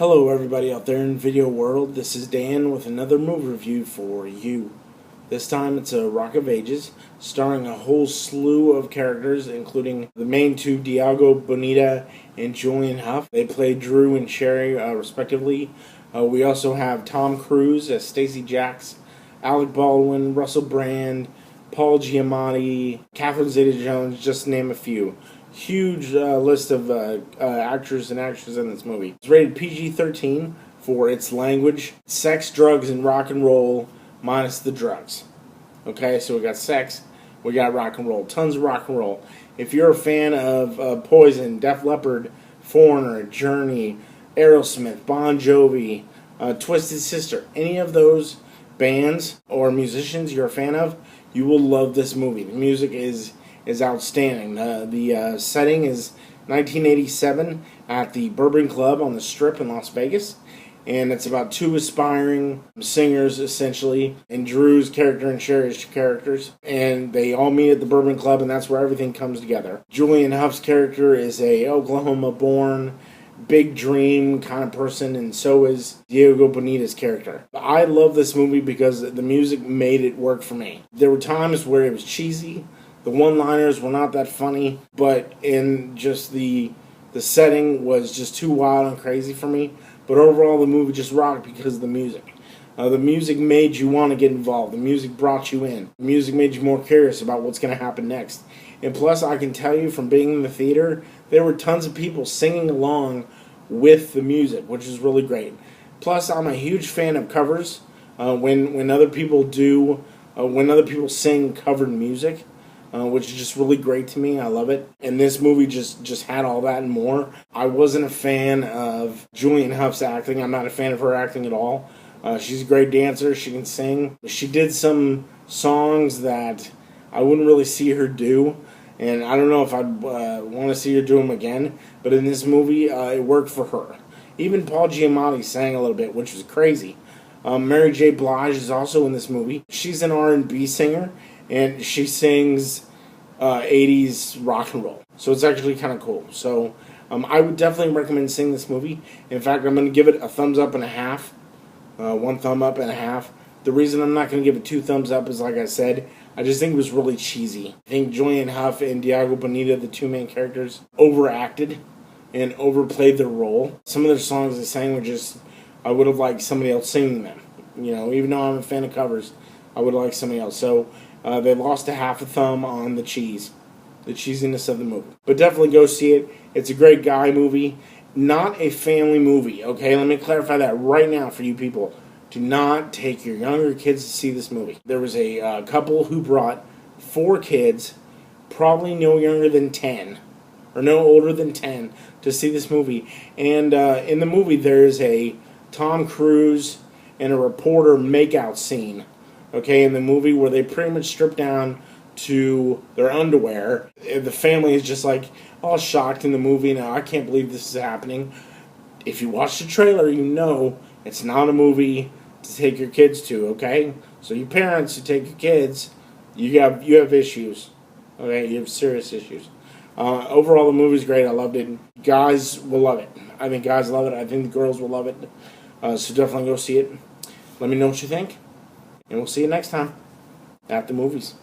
Hello everybody out there in video world, this is Dan with another movie review for you. This time it's a Rock of Ages, starring a whole slew of characters, including the main two, Diogo Boneta and Julianne Hough. They play Drew and Sherry respectively. We also have Tom Cruise as Stacey Jacks, Alec Baldwin, Russell Brand, Paul Giamatti, Catherine Zeta-Jones, just to name a few. Huge list of actors and actresses in this movie. It's rated PG-13 for its language, sex, drugs, and rock and roll minus the drugs. Okay, so we got sex, we got rock and roll, tons of rock and roll. If you're a fan of Poison, Def Leppard, Foreigner, Journey, Aerosmith, Bon Jovi, Twisted Sister, any of those bands or musicians you're a fan of, you will love this movie. The music is outstanding. The setting is 1987 at the Bourbon Club on the Strip in Las Vegas, and it's about two aspiring singers, essentially, and Drew's character and Sherry's characters, and they all meet at the Bourbon Club, and that's where everything comes together. Julianne Hough's character is a Oklahoma-born, big dream kind of person, and so is Diogo Boneta's character. I love this movie because the music made it work for me. There were times where it was cheesy. The one-liners were not that funny, but in just the setting was just too wild and crazy for me. But overall, the movie just rocked because of the music. The music made you want to get involved. The music brought you in. The music made you more curious about what's going to happen next. And plus, I can tell you from being in the theater, there were tons of people singing along with the music, which is really great. Plus, I'm a huge fan of covers. When other people sing covered music, which is just really great to me. I love it. And this movie just had all that and more. I wasn't a fan of Julianne Hough's acting. I'm not a fan of her acting at all. She's a great dancer. She can sing. She did some songs that I wouldn't really see her do, and I don't know if I'd want to see her do them again. But in this movie, it worked for her. Even Paul Giamatti sang a little bit, which was crazy. Mary J. Blige is also in this movie. She's an R&B singer, and she sings 80s rock and roll. So it's actually kind of cool. So I would definitely recommend seeing this movie. In fact, I'm going to give it a thumbs up and a half. One thumb up and a half. The reason I'm not going to give it two thumbs up is, like I said, I just think it was really cheesy. I think Julianne Hough and Diogo Boneta, the two main characters, overacted and overplayed their role. Some of their songs they sang were just, I would have liked somebody else singing them. You know, even though I'm a fan of covers, I would have liked somebody else. So they lost a half a thumb on the cheesiness of the movie. But definitely go see it. It's a great guy movie. Not a family movie, okay? Let me clarify that right now for you people. Do not take your younger kids to see this movie. There was a couple who brought 4 kids, probably no younger than 10, or no older than 10, to see this movie. And in the movie, there's a Tom Cruise and a reporter makeout scene, okay, in the movie where they pretty much strip down to their underwear. The family is just like all shocked in the movie. Now, I can't believe this is happening. If you watch the trailer, you know it's not a movie to take your kids to, okay? So you parents who take your kids, you have issues, okay? You have serious issues. Overall, the movie's great. I loved it. Guys will love it. I think guys love it. I think the girls will love it. So definitely go see it. Let me know what you think. And we'll see you next time at the movies.